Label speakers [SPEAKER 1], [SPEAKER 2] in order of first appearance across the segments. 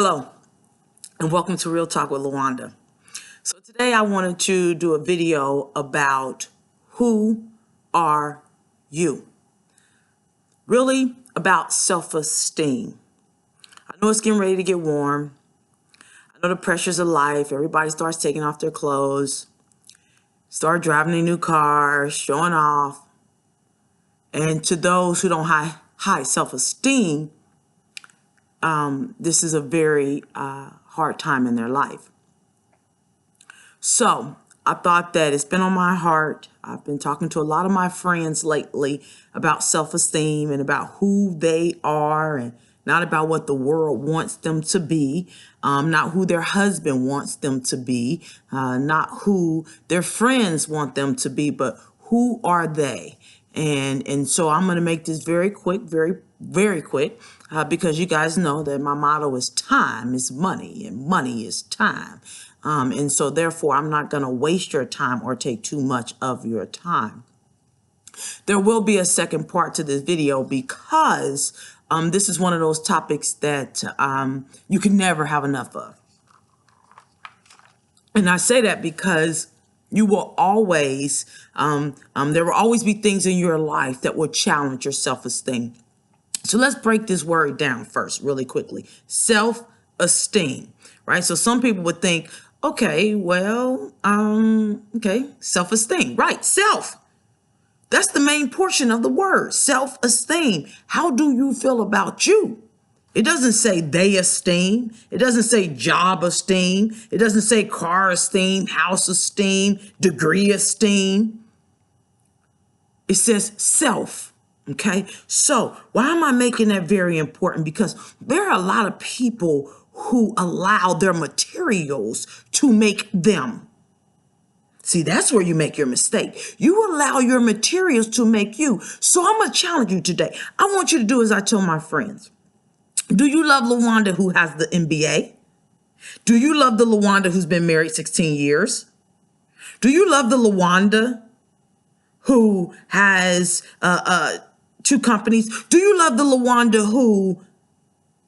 [SPEAKER 1] Hello, and welcome to Real Talk with LaWanda. So today I wanted to do a video about who are you? Really about self-esteem. I know it's getting ready to get warm. I know the pressures of life. Everybody starts taking off their clothes, start driving a new car, showing off. And to those who don't have high self-esteem, this is a very hard time in their life. So I thought that it's been on my heart. I've been talking to a lot of my friends lately about self-esteem and about who they are, and not about what the world wants them to be, not who their husband wants them to be, not who their friends want them to be, but who are they? And so I'm going to make this very quick, very quick, because you guys know that my motto is time is money and money is time. And so therefore, I'm not going to waste your time or take too much of your time. There will be a second part to this video because this is one of those topics that you can never have enough of. And I say that because you will always, there will always be things in your life that will challenge your self-esteem. So let's break this word down first really quickly. Self-esteem, right? So some people would think, okay, well, okay, self-esteem, right? Self. That's the main portion of the word, self-esteem. How do you feel about you? It doesn't say they esteem. It doesn't say job esteem. It doesn't say car esteem, house esteem, degree esteem. It says self, okay? So why am I making that very important? Because there are a lot of people who allow their materials to make them. See, that's where you make your mistake. You allow your materials to make you. So I'm going to challenge you today. I want you to do as I tell my friends. Do you love LaWanda who has the MBA? Do you love the LaWanda who's been married 16 years? Do you love the LaWanda who has 2 companies? Do you love the LaWanda who,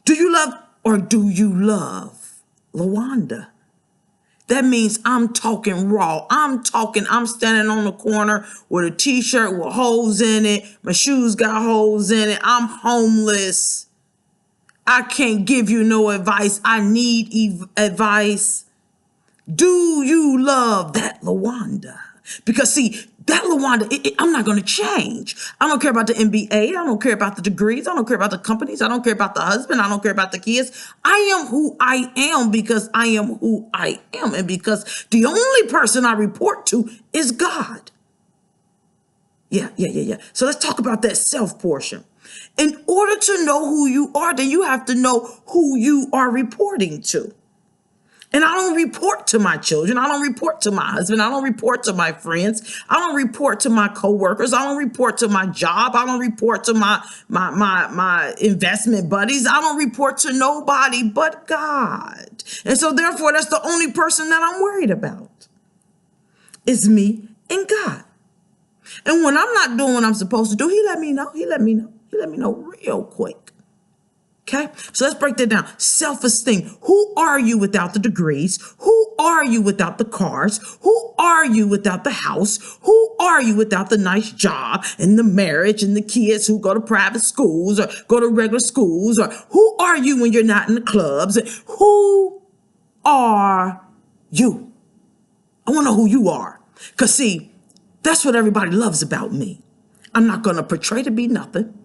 [SPEAKER 1] do you love LaWanda? That means I'm talking raw. I'm standing on the corner with a t-shirt with holes in it. My shoes got holes in it. I'm homeless. I can't give you no advice. I need advice. Do you love that LaWanda? Because see, that LaWanda, I'm not going to change. I don't care about the MBA. I don't care about the degrees. I don't care about the companies. I don't care about the husband. I don't care about the kids. I am who I am because I am who I am. And because the only person I report to is God. Yeah. So let's talk about that self portion. In order to know who you are, then you have to know who you are reporting to. And I don't report to my children. I don't report to my husband. I don't report to my friends. I don't report to my coworkers. I don't report to my job. I don't report to my investment buddies. I don't report to nobody but God. And so therefore, that's the only person that I'm worried about. It's me and God. And when I'm not doing what I'm supposed to do, he let me know. He let me know real quick. Okay, so let's break that down. Self-esteem. Who are you without the degrees? Who are you without the cars? Who are you without the house? Who are you without the nice job and the marriage and the kids who go to private schools or go to regular schools? Or who are you when you're not in the clubs? Who are you? I want to know who you are. Because see, that's what everybody loves about me. I'm not going to portray to be nothing.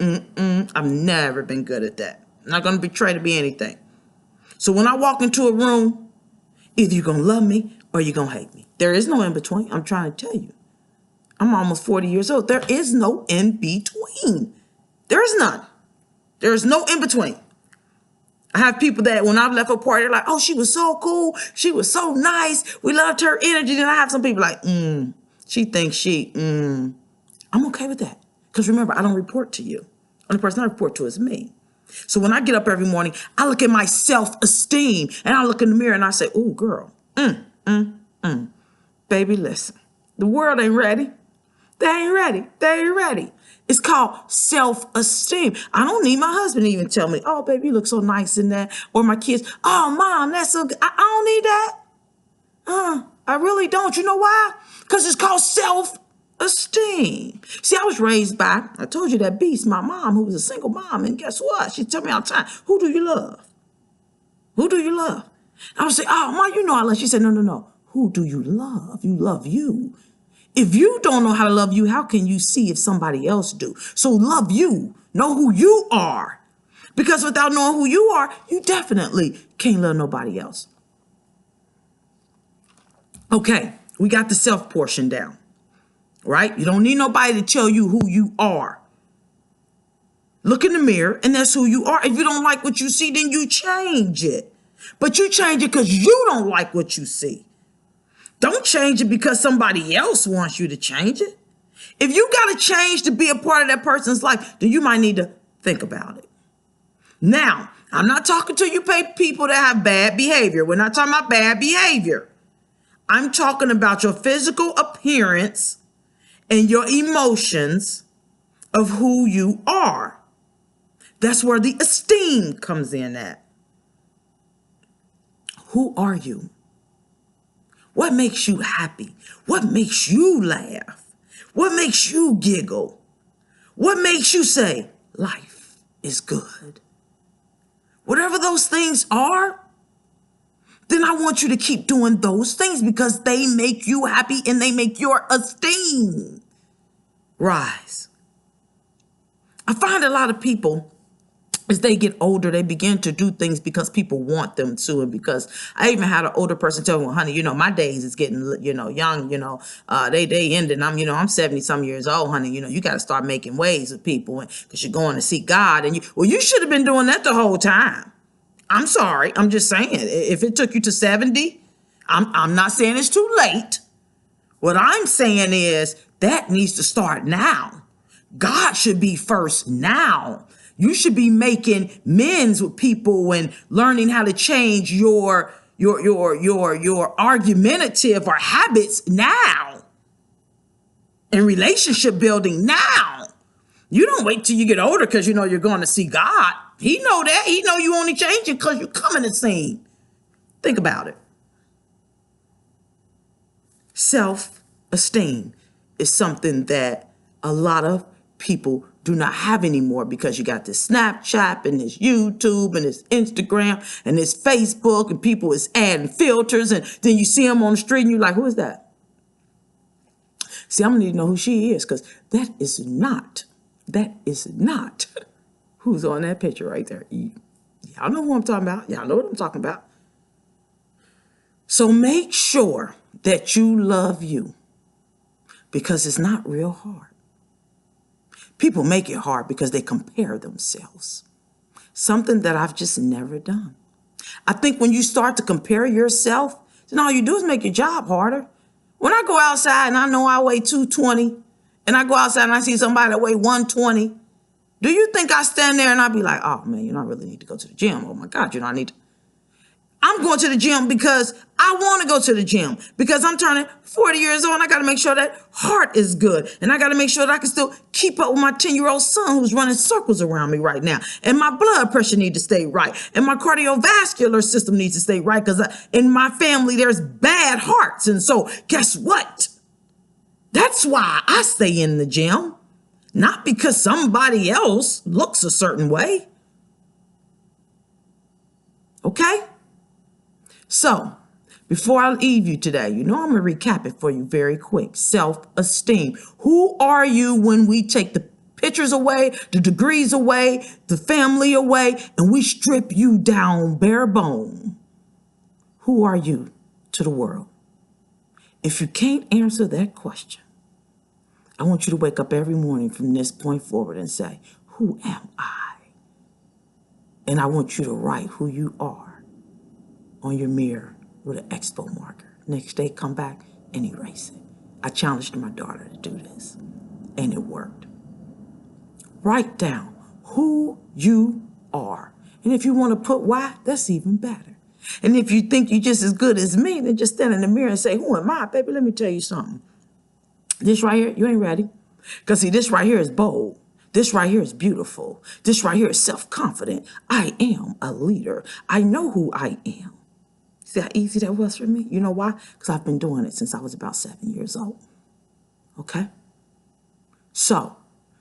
[SPEAKER 1] I've never been good at that. I'm not going to betray to be anything. So when I walk into a room, either you're going to love me or you're going to hate me. There is no in between. I'm trying to tell you. I'm almost 40 years old. There is no in between. There is none. There is no in between. I have people that when I've left a party, they're like, oh, she was so cool. She was so nice. We loved her energy. Then I have some people like, she thinks I'm okay with that. Because remember, I don't report to you. The only person I report to is me. So when I get up every morning, I look at my self-esteem and I look in the mirror and I say, oh, girl, baby, listen, the world ain't ready. They ain't ready. They ain't ready. It's called self-esteem. I don't need my husband to even tell me, oh, baby, you look so nice in that. Or my kids, oh, mom, that's so good. I don't need that. I really don't. You know why? Because it's called self-esteem. See, I was raised by, I told you that beast, my mom, who was a single mom. And guess what? She told me all the time, who do you love? Who do you love? I would say, oh, Mom, you know I love. She said, no, no, no. Who do you love? You love you. If you don't know how to love you, how can you see if somebody else do? So love you. Know who you are. Because without knowing who you are, you definitely can't love nobody else. Okay, we got the self portion down, right? You don't need nobody to tell you who you are. Look in the mirror, and that's who you are. If you don't like what you see, then you change it. But you change it because you don't like what you see. Don't change it because somebody else wants you to change it. If you got to change to be a part of that person's life, then you might need to think about it. Now, I'm not talking to you people that have bad behavior. We're not talking about bad behavior. I'm talking about your physical appearance and your emotions of who you are. That's where the esteem comes in at. Who are you? What makes you happy? What makes you laugh? What makes you giggle? What makes you say, life is good? Whatever those things are, then I want you to keep doing those things because they make you happy and they make your esteem rise. I find a lot of people, as they get older, they begin to do things because people want them to. And because I even had an older person tell me, well, honey, my days is getting, young, they ended. I'm 70 some years old, honey. You got to start making waves with people because you're going to see God. And you should have been doing that the whole time. I'm sorry. I'm just saying, if it took you to 70, I'm not saying it's too late. What I'm saying is that needs to start now. God should be first now. You should be making amends with people and learning how to change your argumentative or habits now. And relationship building now. You don't wait till you get older because you're going to see God. He know that. He know you only change it because you're coming to see him. Think about it. Self-esteem is something that a lot of people do not have anymore because you got this Snapchat and this YouTube and this Instagram and this Facebook and people is adding filters and then you see them on the street and you're like, who is that? See, I'm gonna need to know who she is because that is not who's on that picture right there. Y'all know who I'm talking about. Y'all know what I'm talking about. So make sure that you love you because it's not real hard. People make it hard because they compare themselves. Something that I've just never done. I think when you start to compare yourself, then all you do is make your job harder. When I go outside and I know I weigh 220, and I go outside and I see somebody that weigh 120, do you think I stand there and I be like, oh man, I really need to go to the gym. Oh my God, I need to. I'm going to the gym because I want to go to the gym because I'm turning 40 years old and I got to make sure that heart is good. And I got to make sure that I can still keep up with my 10-year-old son who's running circles around me right now. And my blood pressure needs to stay right. And my cardiovascular system needs to stay right because in my family, there's bad hearts. And so guess what? That's why I stay in the gym, not because somebody else looks a certain way. Okay? So, before I leave you today, I'm going to recap it for you very quick. Self-esteem. Who are you when we take the pictures away, the degrees away, the family away, and we strip you down bare bone? Who are you to the world? If you can't answer that question, I want you to wake up every morning from this point forward and say, who am I? And I want you to write who you are on your mirror with an expo marker. Next day, come back and erase it. I challenged my daughter to do this, and it worked. Write down who you are. And if you want to put why, that's even better. And if you think you're just as good as me, then just stand in the mirror and say, who am I? Baby, let me tell you something. This right here, you ain't ready. Because see, this right here is bold. This right here is beautiful. This right here is self-confident. I am a leader. I know who I am. See how easy that was for me? You know why? Because I've been doing it since I was about 7 years old. Okay? So,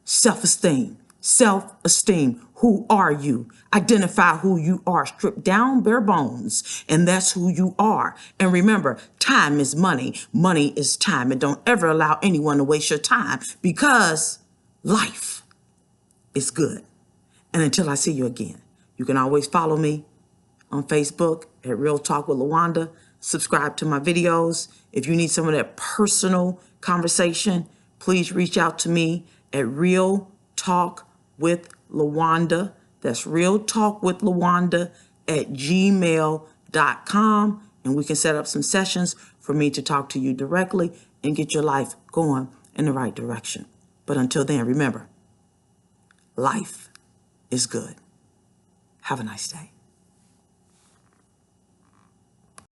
[SPEAKER 1] self-esteem. Self-esteem. Who are you? Identify who you are. Strip down bare bones. And that's who you are. And remember, time is money. Money is time. And don't ever allow anyone to waste your time because life is good. And until I see you again, you can always follow me on Facebook at Real Talk with LaWanda. Subscribe to my videos. If you need some of that personal conversation, please reach out to me at Real Talk with LaWanda. That's Real Talk with LaWanda at gmail.com. And we can set up some sessions for me to talk to you directly and get your life going in the right direction. But until then, remember, life is good. Have a nice day.